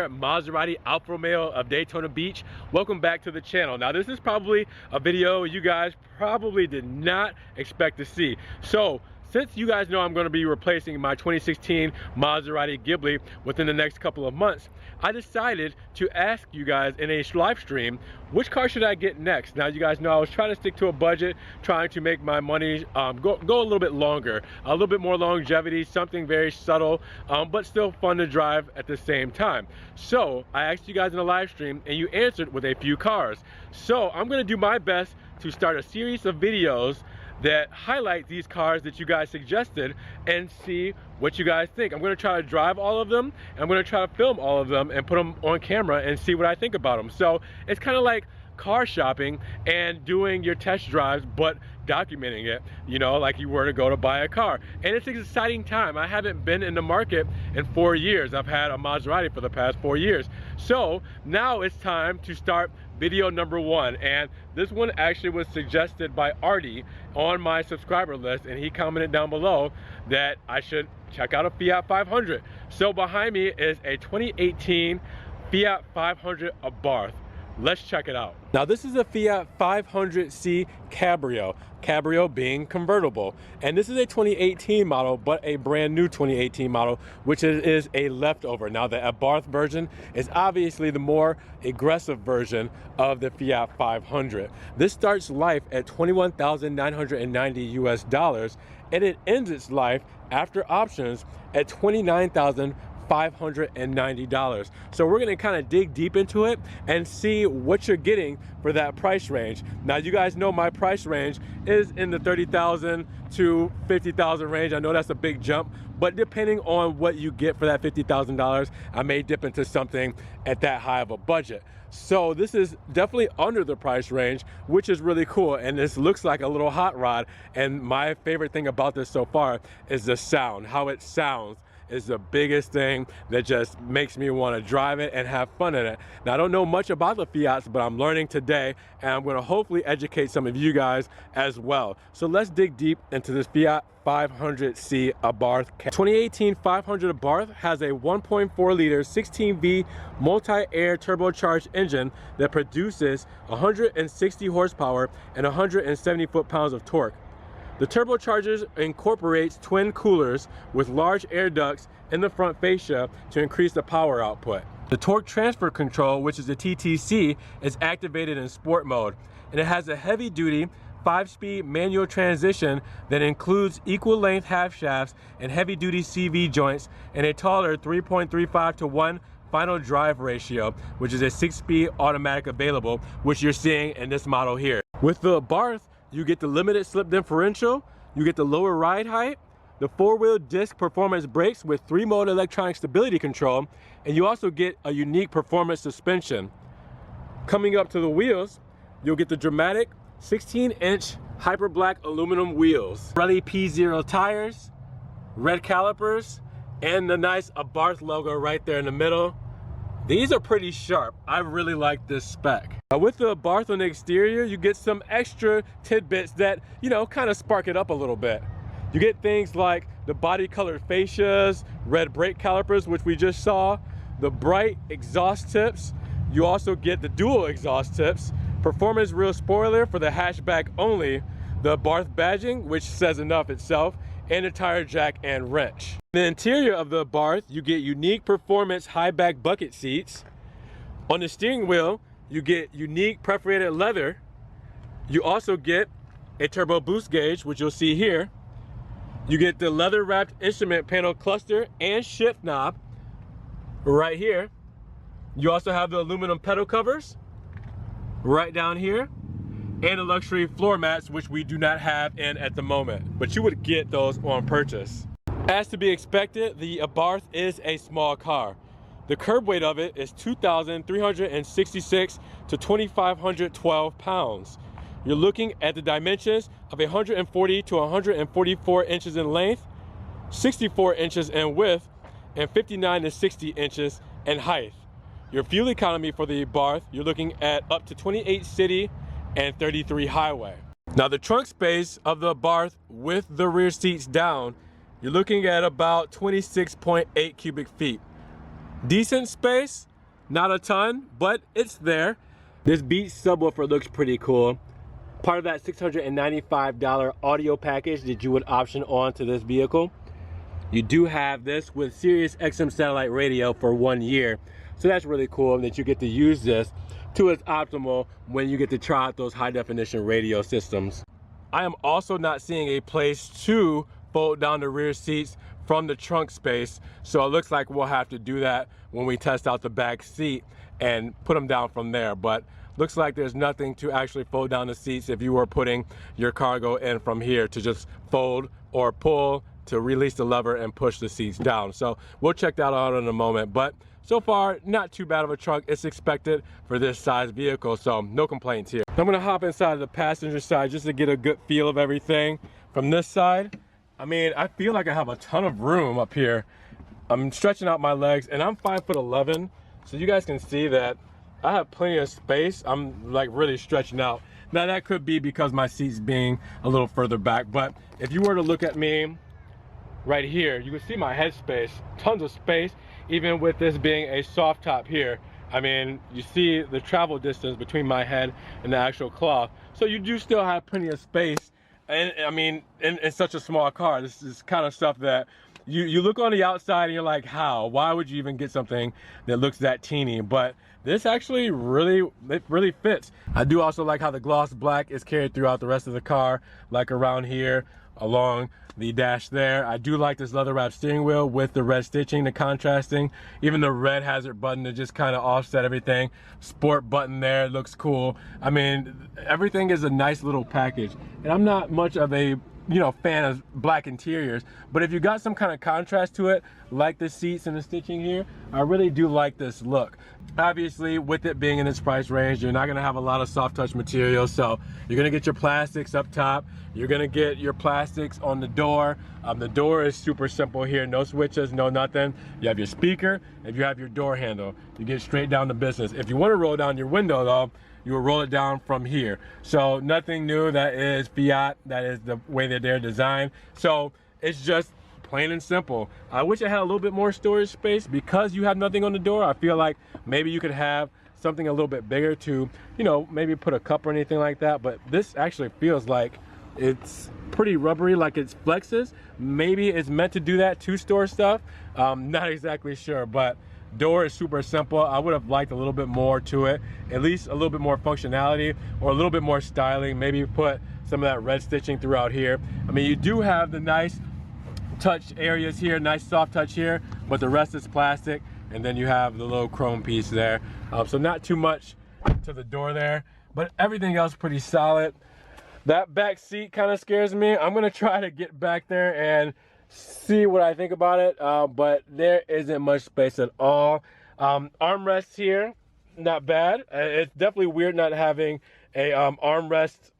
there, Maserati Alfa Romeo of Daytona Beach. Welcome back to the channel. Now this is probably a video you guys probably did not expect to see. So since you guys know I'm going to be replacing my 2016 Maserati Ghibli within the next couple of months, I decided to ask you guys in a live stream, which car should I get next? Now you guys know I was trying to stick to a budget, trying to make my money go a little bit longer, a little bit more longevity, something very subtle, but still fun to drive at the same time. So I asked you guys in a live stream and you answered with a few cars. So I'm going to do my best to start a series of videos that highlight these cars that you guys suggested and see what you guys think. I'm going to try to drive all of them, and I'm going to try to film all of them and put them on camera and see what I think about them. So it's kind of like car shopping and doing your test drives, but documenting it, you know, like you were to go to buy a car. And it's an exciting time. I haven't been in the market in 4 years. I've had a Maserati for the past 4 years. So now it's time to start video number 1, and this one actually was suggested by Artie on my subscriber list, and he commented down below that I should check out a Fiat 500. So behind me is a 2018 Fiat 500 Abarth. Let's check it out. Now this is a Fiat 500c Cabrio being convertible, and this is a 2018 model, but a brand new 2018 model, which is a leftover. Now the Abarth version is obviously the more aggressive version of the Fiat 500. This starts life at $21,990 US, and it ends its life after options at $29,590. So we're going to kind of dig deep into it and see what you're getting for that price range. Now you guys know my price range is in the $30,000 to $50,000 range. I know that's a big jump, but depending on what you get for that $50,000, I may dip into something at that high of a budget. So this is definitely under the price range, which is really cool, and this looks like a little hot rod. And my favorite thing about this so far is the sound. How it sounds is the biggest thing that just makes me want to drive it and have fun in it. Now I don't know much about the Fiats, but I'm learning today, and I'm going to hopefully educate some of you guys as well. So let's dig deep into this Fiat 500c Abarth. 2018 500 Abarth has a 1.4 liter 16V multi-air turbocharged engine that produces 160 horsepower and 170 foot-pounds of torque. The turbocharger incorporates twin coolers with large air ducts in the front fascia to increase the power output. The torque transfer control, which is the TTC, is activated in sport mode, and it has a heavy-duty 5-speed manual transmission that includes equal length half shafts and heavy-duty CV joints and a taller 3.35 to 1 final drive ratio, which is a 6-speed automatic available, which you're seeing in this model here. With the Abarth, you get the limited slip differential, you get the lower ride height, the 4-wheel disc performance brakes with 3-mode electronic stability control, and you also get a unique performance suspension. Coming up to the wheels, you'll get the dramatic 16-inch hyper black aluminum wheels, Pirelli P0 tires, red calipers, and the nice Abarth logo right there in the middle. These are pretty sharp. I really like this spec. With the Abarth on the exterior, you get some extra tidbits that, you know, kind of spark it up a little bit. You get things like the body colored fascias, red brake calipers, which we just saw, the bright exhaust tips. You also get the dual exhaust tips, performance rear spoiler for the hatchback only, the Abarth badging, which says enough itself, and a tire jack and wrench. In the interior of the Abarth, you get unique performance high back bucket seats. On the steering wheel, you get unique perforated leather. You also get a turbo boost gauge, which you'll see here. You get the leather wrapped instrument panel cluster and shift knob right here. You also have the aluminum pedal covers right down here, and the luxury floor mats, which we do not have in at the moment, but you would get those on purchase. As to be expected, the Abarth is a small car. The curb weight of it is 2,366 to 2,512 pounds. You're looking at the dimensions of 140 to 144 inches in length, 64 inches in width, and 59 to 60 inches in height. Your fuel economy for the Abarth, you're looking at up to 28 city and 33 highway. Now the trunk space of the Abarth with the rear seats down, you're looking at about 26.8 cubic feet. Decent space, Not a ton, but it's there. This Beats subwoofer looks pretty cool. Part of that $695 audio package that you would option on to this vehicle. You do have this with Sirius XM satellite radio for 1 year. So that's really cool that you get to use this to its optimal when you get to try out those high definition radio systems. I am also not seeing a place to fold down the rear seats from the trunk space. So it looks like we'll have to do that when we test out the back seat and put them down from there. But looks like there's nothing to actually fold down the seats if you were putting your cargo in from here to just fold or pull to release the lever and push the seats down. So we'll check that out in a moment. But so far, not too bad of a trunk. It's expected for this size vehicle, so no complaints here. I'm gonna hop inside the passenger side just to get a good feel of everything. From this side, I mean, I feel like I have a ton of room up here. I'm stretching out my legs and I'm 5'11", so you guys can see that I have plenty of space. I'm like really stretching out. Now that could be because my seat's being a little further back, but if you were to look at me right here, you can see my head space, tons of space, even with this being a soft top here. I mean, you see the travel distance between my head and the actual cloth. So you do still have plenty of space. And I mean, in such a small car, this is kind of stuff that you look on the outside and you're like, how? Why would you even get something that looks that teeny? But this actually really fits. I do also like how the gloss black is carried throughout the rest of the car, like around here, along the dash there. I do like this leather wrap steering wheel with the red stitching, the contrasting, even the red hazard button to just kind of offset everything. Sport button there, looks cool. I mean, everything is a nice little package. And I'm not much of a fan of black interiors, but if you got some kind of contrast to it, like the seats and the stitching here, I really do like this look. Obviously, with it being in its price range, you're not gonna have a lot of soft touch material, so you're gonna get your plastics up top, you're gonna get your plastics on the door. The door is super simple here, no switches, no nothing. You have your speaker, if you have your door handle, you get straight down to business. If you wanna roll down your window though, you will roll it down from here. So nothing new, that is Fiat, that is the way that they're designed. So it's just plain and simple. I wish I had a little bit more storage space because you have nothing on the door. I feel like maybe you could have something a little bit bigger to, maybe put a cup or anything like that. But this actually feels like it's pretty rubbery, like it flexes. Maybe it's meant to do that to store stuff. Not exactly sure, but door is super simple. I would have liked a little bit more to it, at least a little bit more functionality or a little bit more styling. Maybe put some of that red stitching throughout here. I mean, you do have the nice touch areas here, nice soft touch here, but the rest is plastic, and then you have the little chrome piece there. So not too much to the door there, but everything else pretty solid. That back seat kind of scares me. I'm gonna try to get back there and see what I think about it, but there isn't much space at all. Armrests here, not bad. It's definitely weird not having a armrest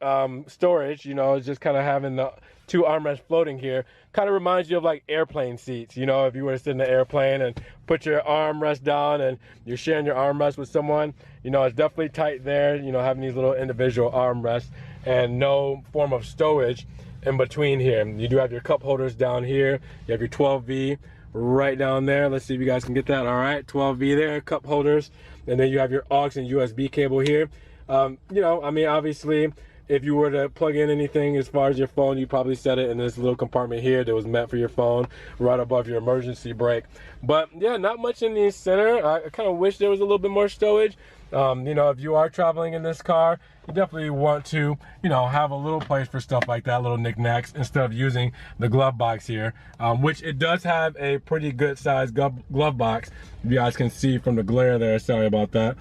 storage. It's just kind of having the two armrests floating here. Kind of reminds you of like airplane seats. If you were to sit in the airplane and put your armrest down and you're sharing your armrest with someone, it's definitely tight there. Having these little individual armrests and no form of stowage in between here. You do have your cup holders down here. You have your 12V right down there. Let's see if you guys can get that. All right, 12V there, cup holders. And then you have your aux and USB cable here. I mean, obviously, if you were to plug in anything as far as your phone, you probably set it in this little compartment here that was meant for your phone, right above your emergency brake. But yeah, not much in the center. I kind of wish there was a little bit more stowage. If you are traveling in this car, you definitely want to, have a little place for stuff like that, little knickknacks, instead of using the glove box here, which it does have a pretty good sized glove box. You guys can see from the glare there, sorry about that.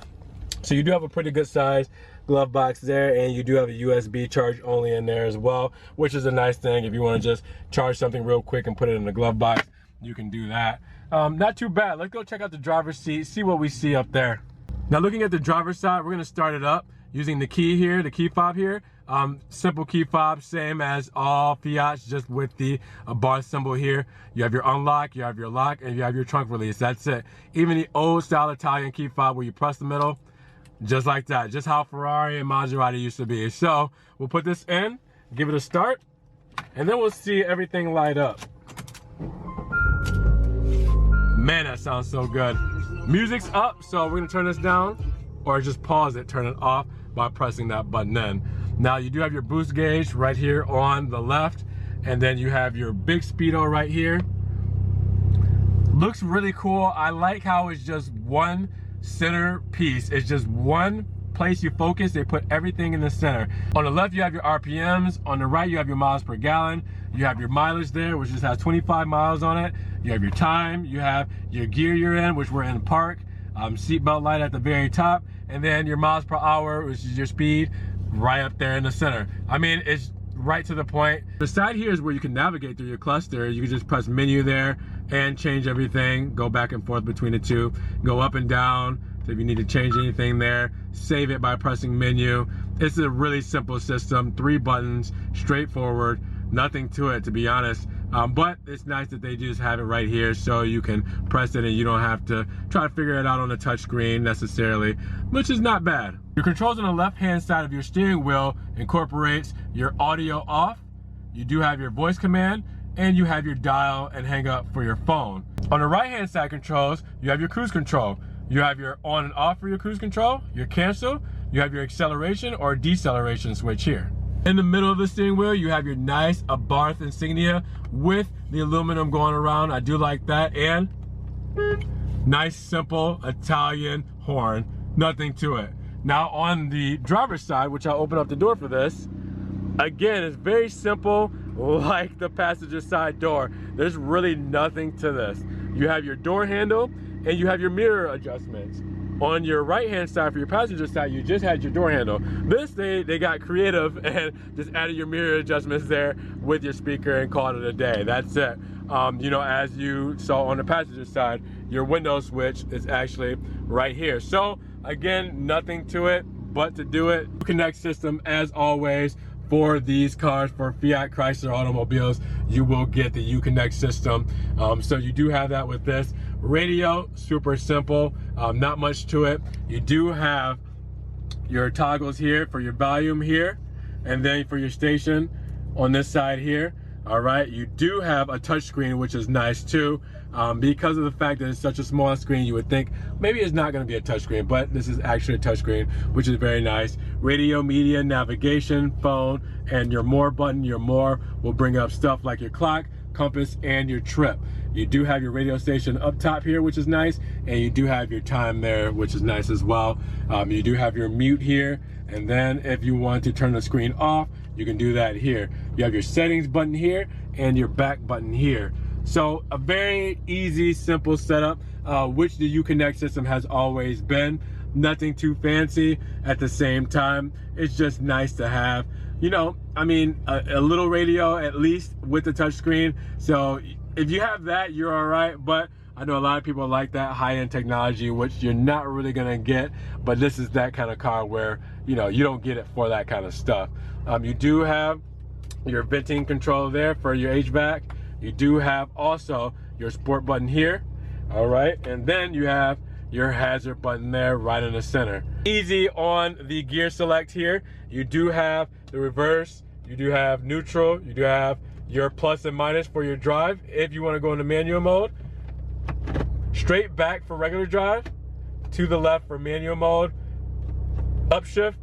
So you do have a pretty good size glove box there, and you do have a USB charge only in there as well, which is a nice thing. If you want to just charge something real quick and put it in the glove box, you can do that. Not too bad. Let's go check out the driver's seat, see what we see up there. Now looking at the driver's side, we're going to start it up using the key here, the key fob here. Simple key fob, same as all Fiats, just with the Abarth symbol here. You have your unlock, you have your lock, and you have your trunk release. That's it. Even the old style Italian key fob where you press the middle, just like that, just how Ferrari and Maserati used to be. So we'll put this in, give it a start, and then we'll see everything light up. Man, that sounds so good. Music's up, so we're gonna turn this down, or just pause it, turn it off by pressing that button in. Now you do have your boost gauge right here on the left, and then you have your big speedo right here. Looks really cool. I like how it's just one center piece. It's just one place you focus. They put everything in the center. On the left, you have your RPMs. On the right, you have your miles per gallon. You have your mileage there, which just has 25 miles on it. You have your time. You have your gear you're in, which we're in park. Seatbelt light at the very top. And then your miles per hour, which is your speed, right up there in the center. I mean, it's right to the point. The side here is where you can navigate through your cluster. You can just press menu there and change everything, go back and forth between the two, go up and down. So if you need to change anything there, save it by pressing menu. It's a really simple system, 3 buttons, straightforward, nothing to it, to be honest. But it's nice that they just have it right here so you can press it and you don't have to try to figure it out on the touch screen necessarily, which is not bad. Your controls on the left-hand side of your steering wheel incorporates your audio off. You do have your voice command, and you have your dial and hang up for your phone. On the right-hand side controls, you have your cruise control. You have your on and off for your cruise control, your cancel, you have your acceleration or deceleration switch here. In the middle of the steering wheel, you have your nice Abarth insignia with the aluminum going around. I do like that. And nice, simple Italian horn. Nothing to it. Now on the driver's side, which I'll open up the door for this, again, it's very simple, like the passenger side door. There's really nothing to this. You have your door handle and you have your mirror adjustments. On your right-hand side for your passenger side, you just had your door handle. This, they got creative and just added your mirror adjustments there with your speaker and called it a day. That's it. You know, as you saw on the passenger side, your window switch is actually right here. So again, nothing to it but to do it. UConnect System, as always, for these cars, for Fiat Chrysler automobiles, you will get the UConnect System. So you do have that with this. Radio, super simple, not much to it. You do have your toggles here for your volume here, and then for your station on this side here. All right, you do have a touch screen, which is nice too. Because of the fact that it's such a small screen, you would think maybe it's not going to be a touch screen, but this is actually a touch screen, which is very nice. Radio, media, navigation, phone, and your more button. Your more will bring up stuff like your clock, compass, and your trip. You do have your radio station up top here, which is nice, and you do have your time there, which is nice as well. You do have your mute here, and then if you want to turn the screen off, you can do that here. You have your settings button here and your back button here. So a very easy, simple setup, which the UConnect system has always been. Nothing too fancy. At the same time, it's just nice to have, you know, I mean, a little radio at least with the touch screen. So if you have that, you're all right. But I know a lot of people like that high-end technology, which you're not really gonna get. But this is that kind of car where, you know, you don't get it for that kind of stuff. You do have your venting control there for your HVAC. You do have also your sport button here, all right? And then you have your hazard button there right in the center. Easy on the gear select here. You do have the reverse, you do have neutral, you do have your plus and minus for your drive if you want to go into manual mode. Straight back for regular drive, to the left for manual mode, upshift,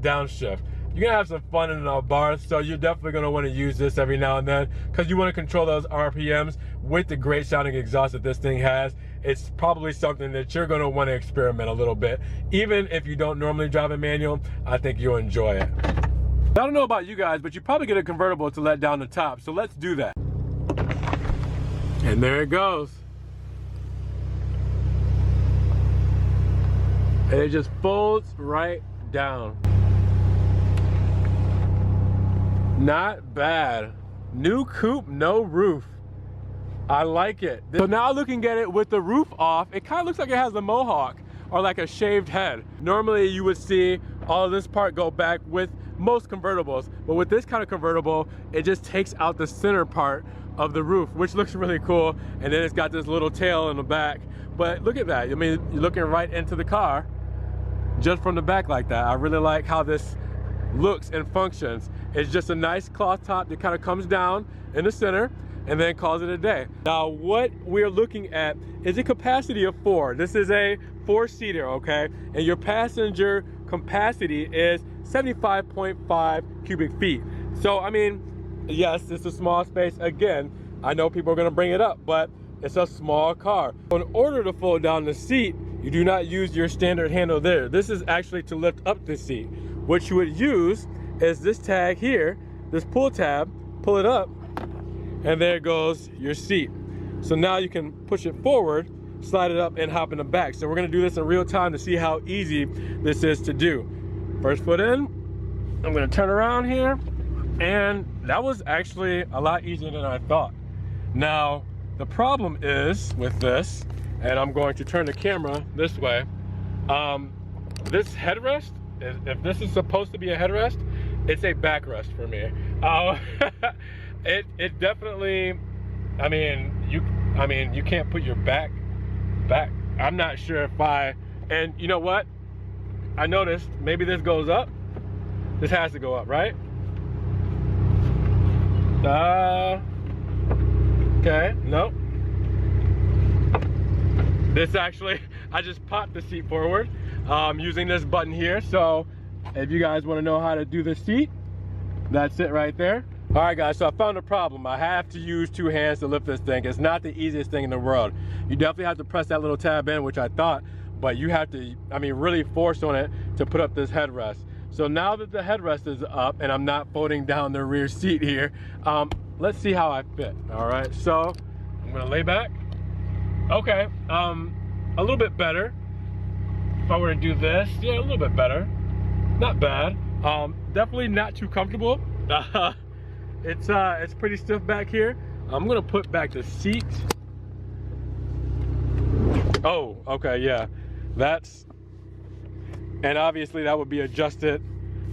downshift. You're gonna have some fun in an Abarth, so you're definitely gonna want to use this every now and then because you want to control those RPMs with the great sounding exhaust that this thing has. It's probably something that you're gonna want to experiment a little bit. Even if you don't normally drive a manual, I think you'll enjoy it. I don't know about you guys, but you probably get a convertible to let down the top, so let's do that. And there it goes. And it just folds right down. Not bad. New coupe, no roof. I like it. So now looking at it with the roof off, it kind of looks like it has a mohawk or like a shaved head. Normally you would see all of this part go back with most convertibles, but with this kind of convertible, it just takes out the center part of the roof, which looks really cool. And then it's got this little tail in the back. But look at that. I mean, you're looking right into the car just from the back like that. I really like how this looks and functions. It's just a nice cloth top that kind of comes down in the center. and then calls it a day. Now, what we're looking at is a capacity of 4. This is a 4-seater, okay? And your passenger capacity is 75.5 cubic feet. So, I mean, yes, it's a small space. Again, I know people are gonna bring it up, but it's a small car. In order to fold down the seat, you do not use your standard handle there. This is actually to lift up the seat. What you would use is this tag here, this pull tab, pull it up, and there goes your seat. So now you can push it forward, slide it up, and hop in the back. So we're gonna do this in real time to see how easy this is to do. First foot in, I'm gonna turn around here, and that was actually a lot easier than I thought. Now, the problem is with this, and I'm going to turn the camera this way, this headrest, if this is supposed to be a headrest, it's a backrest for me. It definitely, I mean, you can't put your back. I'm not sure if and you know what? I noticed maybe this goes up. This has to go up, right? Okay, nope. This actually, I just popped the seat forward using this button here. So if you guys want to know how to do the seat, that's it right there. All right, guys, so I found a problem. I have to use 2 hands to lift this thing. It's not the easiest thing in the world. You definitely have to press that little tab in, which I thought, but you have to, I mean, really force on it to put up this headrest. So now that the headrest is up and I'm not folding down the rear seat here, let's see how I fit. All right, so I'm gonna lay back. Okay, a little bit better. If I were to do this, yeah, a little bit better. Not bad. Definitely not too comfortable. It's pretty stiff back here. I'm gonna put back the seat. Oh, okay, yeah. And obviously that would be adjusted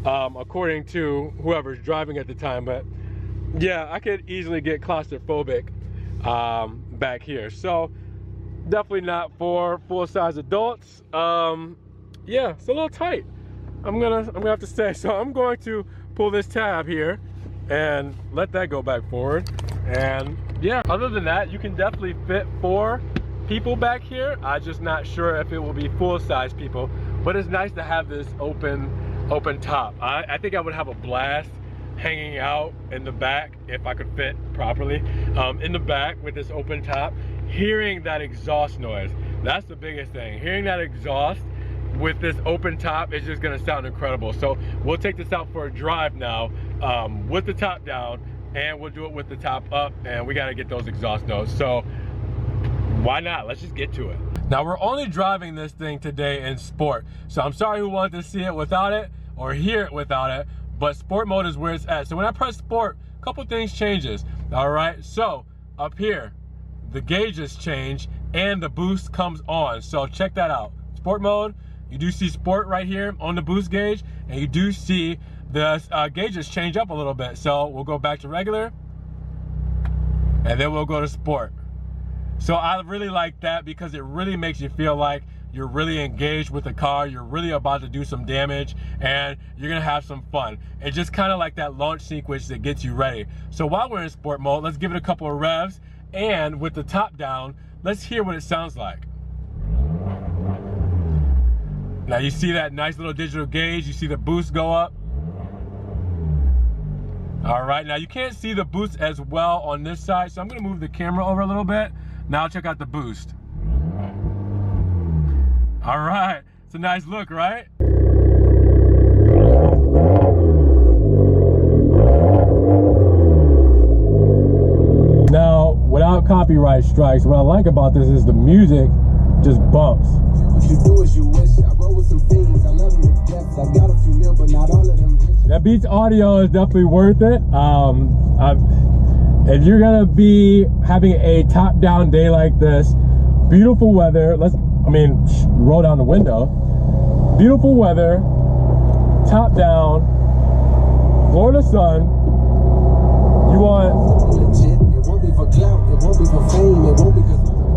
according to whoever's driving at the time, but yeah, I could easily get claustrophobic back here. So definitely not for full-size adults. Yeah, it's a little tight. I'm gonna have to say. So I'm going to pull this tab here and let that go back forward. And yeah, other than that, you can definitely fit 4 people back here. I'm just not sure if it will be full-size people, but it's nice to have this open top. I think I would have a blast hanging out in the back if I could fit properly in the back with this open top, hearing that exhaust noise. That's the biggest thing. Hearing that exhaust with this open top is just gonna sound incredible. So we'll take this out for a drive now with the top down, and we'll do it with the top up, and we gotta get those exhaust notes. So why not? Let's just get to it. Now, we're only driving this thing today in sport, so I'm sorry who wanted to see it without it or hear it without it, but sport mode is where it's at. So when I press sport, a couple things changes. All right, so up here, the gauges change and the boost comes on. So check that out. Sport mode, you do see sport right here on the boost gauge, and you do see the gauges change up a little bit. So we'll go back to regular, and then we'll go to sport. So I really like that because it really makes you feel like you're really engaged with the car, you're really about to do some damage, and you're gonna have some fun. It's just kind of like that launch sequence that gets you ready. So while we're in sport mode, let's give it a couple of revs, and with the top down, let's hear what it sounds like. Now you see that nice little digital gauge, you see the boost go up. All right, now you can't see the boost as well on this side, so I'm gonna move the camera over a little bit. Now check out the boost. All right, it's a nice look, right? Now, without copyright strikes, what I like about this is the music just bumps. That Beats audio is definitely worth it. If you're gonna be having a top-down day like this, beautiful weather, roll down the window. Beautiful weather, top down, Florida sun. You want,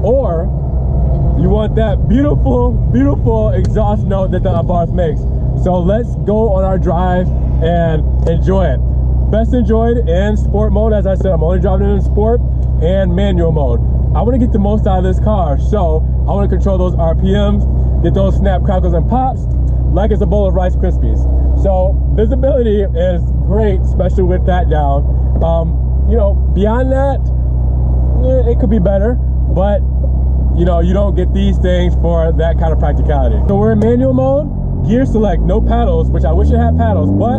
or you want that beautiful, beautiful exhaust note that the Abarth makes. So let's go on our drive and enjoy it. Best enjoyed in sport mode. As I said, I'm only driving it in sport. and manual mode. I want to get the most out of this car, so I want to control those RPMs, get those snap, crackles, and pops like it's a bowl of Rice Krispies. So visibility is great, especially with that down. You know, beyond that, it could be better, but you know, you don't get these things for that kind of practicality. So we're in manual mode, gear select, no paddles, which I wish it had paddles, but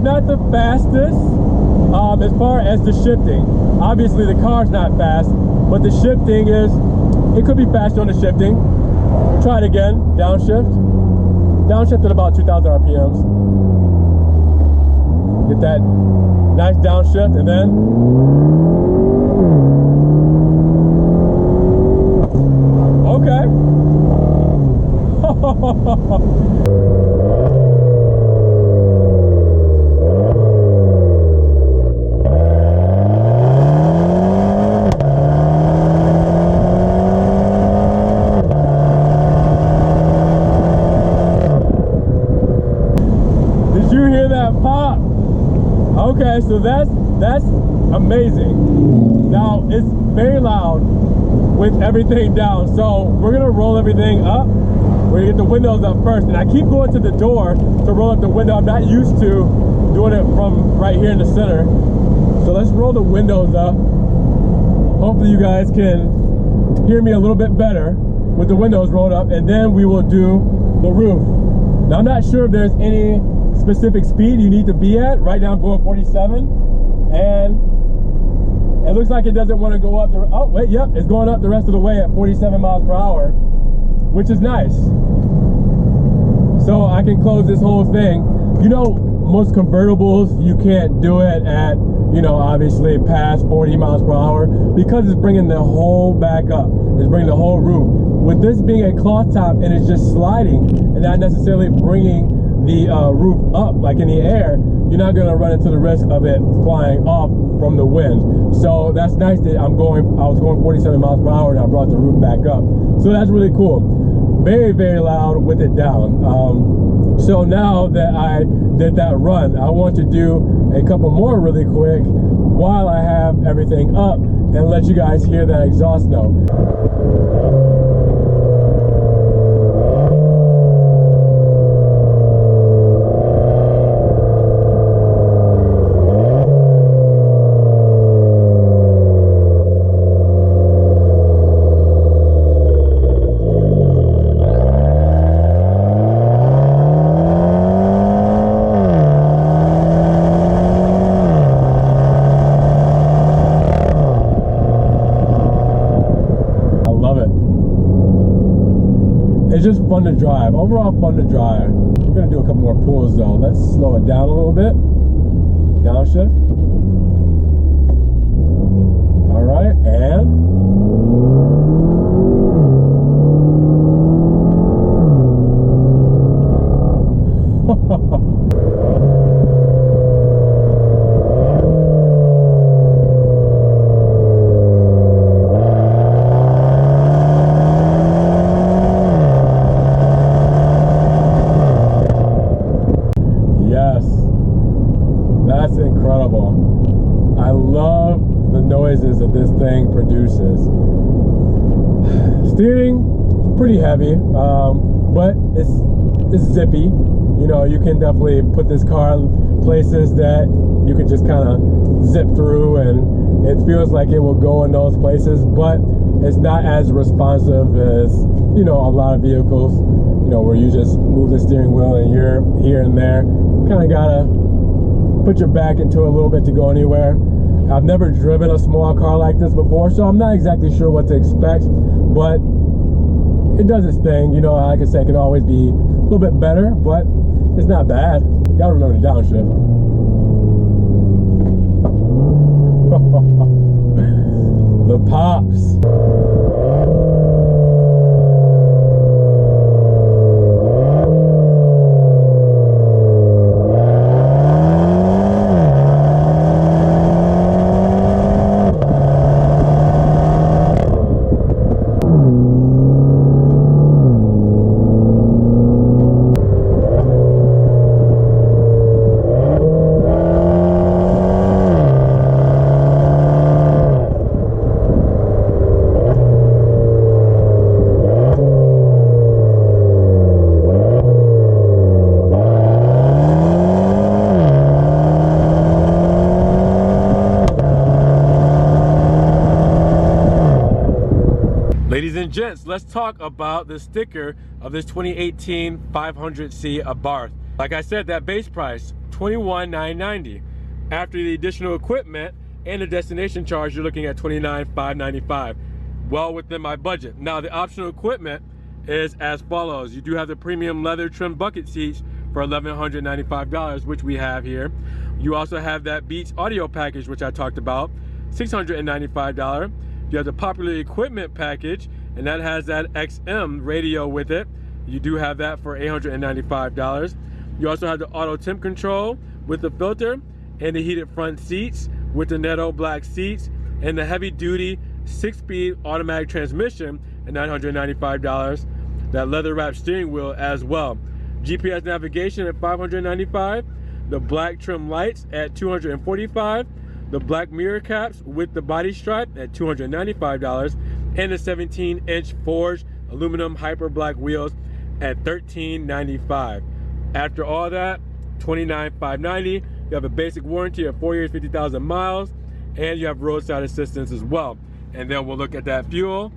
not the fastest as far as the shifting. Obviously the car's not fast, but the shifting is, it could be faster on the shifting. Try it again, downshift. Downshift at about 2,000 RPMs. Get that nice downshift, and then okay. Okay, so that's amazing. Now it's very loud with everything down, so we're gonna roll everything up. We're gonna get the windows up first, and I keep going to the door to roll up the window. I'm not used to doing it from right here in the center. So let's roll the windows up. Hopefully you guys can hear me a little bit better with the windows rolled up, and then we will do the roof. Now I'm not sure if there's any specific speed you need to be at. Right now I'm going 47, and it looks like it doesn't want to go up the, oh wait, yep, it's going up the rest of the way at 47 miles per hour, which is nice. So I can close this whole thing. You know, most convertibles, you can't do it at, you know, obviously past 40 miles per hour because it's bringing the whole back up. It's bringing the whole roof. With this being a cloth top and it's just sliding and not necessarily bringing the roof up like in the air, you're not going to run into the risk of it flying off from the wind. So that's nice that I was going 47 miles per hour and I brought the roof back up. So that's really cool. Very, very loud with it down. So now that I did that run, I want to do a couple more really quick while I have everything up and let you guys hear that exhaust note. It's just fun to drive. Overall fun to drive. We're gonna do a couple more pulls though. Let's slow it down a little bit. Downshift. All right, and that's incredible. I love the noises that this thing produces. Steering, pretty heavy, but it's zippy. You know, you can definitely put this car in places that you can just kind of zip through, and it feels like it will go in those places, but it's not as responsive as, you know, a lot of vehicles, you know, where you just move the steering wheel and you're here and there. Kind of gotta put your back into it a little bit to go anywhere. I've never driven a small car like this before, so I'm not exactly sure what to expect, but it does its thing. You know, like I said, it can always be a little bit better, but it's not bad. Gotta remember the downshift. The pops. gents, let's talk about the sticker of this 2018 500c Abarth. Like I said, that base price, $21,990. After the additional equipment and the destination charge, you're looking at $29,595. Well within my budget. Now, the optional equipment is as follows. You do have the premium leather trim bucket seats for $1,195, which we have here. You also have that Beats audio package, which I talked about, $695. You have the popular equipment package, and that has that XM radio with it. You do have that for $895. You also have the auto temp control with the filter and the heated front seats with the Netto black seats and the heavy duty 6-speed automatic transmission at $995. That leather wrapped steering wheel as well. GPS navigation at $595. The black trim lights at $245. The black mirror caps with the body stripe at $295, and the 17-inch forged aluminum hyper black wheels at $1395. After all that, $29,590. You have a basic warranty of 4 years, 50,000 miles, and you have roadside assistance as well. And then we'll look at that fuel.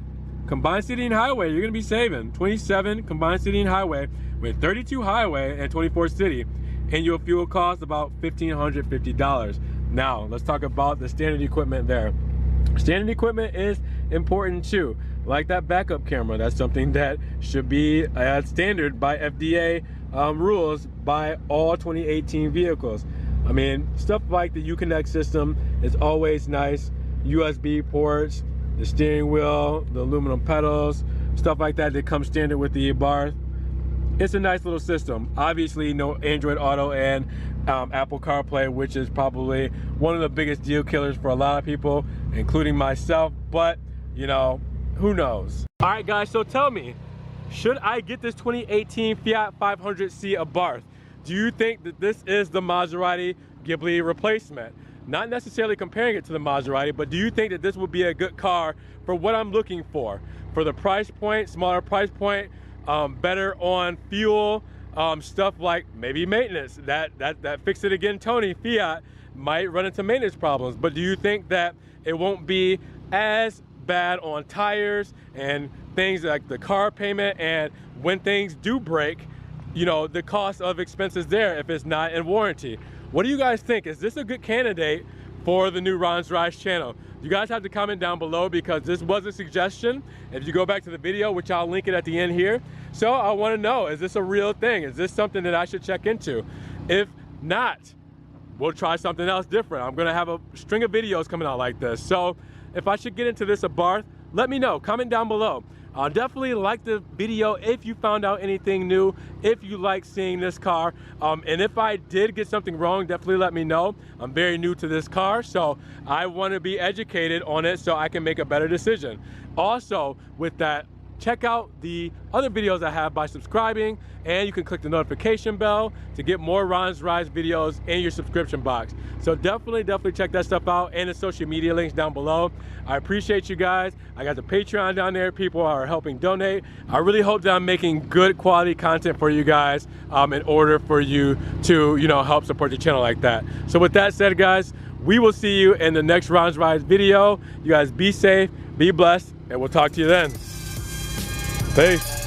Combined city and highway, you're gonna be saving 27 combined city and highway with 32 highway and 24 city. Annual fuel cost about $1,550. Now, let's talk about the standard equipment there. Standard equipment is important too. Like that backup camera, that's something that should be standard by FDA rules by all 2018 vehicles. I mean, stuff like the UConnect system is always nice. USB ports, the steering wheel, the aluminum pedals, stuff like that that comes standard with the Abarth. It's a nice little system. Obviously, no Android Auto and Apple CarPlay, which is probably one of the biggest deal killers for a lot of people, including myself, but you know, who knows? All right, guys, so tell me, should I get this 2018 Fiat 500c Abarth? Do you think that this is the Maserati Ghibli replacement? Not necessarily comparing it to the Maserati, but do you think that this would be a good car for what I'm looking for? For the price point, smaller price point, better on fuel, stuff like maybe maintenance. That Fix It Again Tony Fiat might run into maintenance problems, but do you think that it won't be as bad on tires and things like the car payment, and when things do break, you know, the cost of expenses there if it's not in warranty? What do you guys think? Is this a good candidate for the new Ron's Rice channel? You guys have to comment down below, because this was a suggestion. If you go back to the video, which I'll link it at the end here. So I want to know, is this a real thing? Is this something that I should check into? If not, we'll try something else different. I'm gonna have a string of videos coming out like this. So if I should get into this Abarth, let me know, comment down below. Definitely like the video if you found out anything new, if you like seeing this car. And if I did get something wrong, definitely let me know. I'm very new to this car, so I want to be educated on it so I can make a better decision. Also, with that, check out the other videos I have by subscribing, and you can click the notification bell to get more Ron's Rice videos in your subscription box. So definitely check that stuff out, and the social media links down below. I appreciate you guys. I got the Patreon down there. People are helping donate. I really hope that I'm making good quality content for you guys in order for you to, you know, help support the channel like that. So with that said, guys, we will see you in the next Ron's Rice video. You guys be safe, be blessed, and we'll talk to you then. Peace.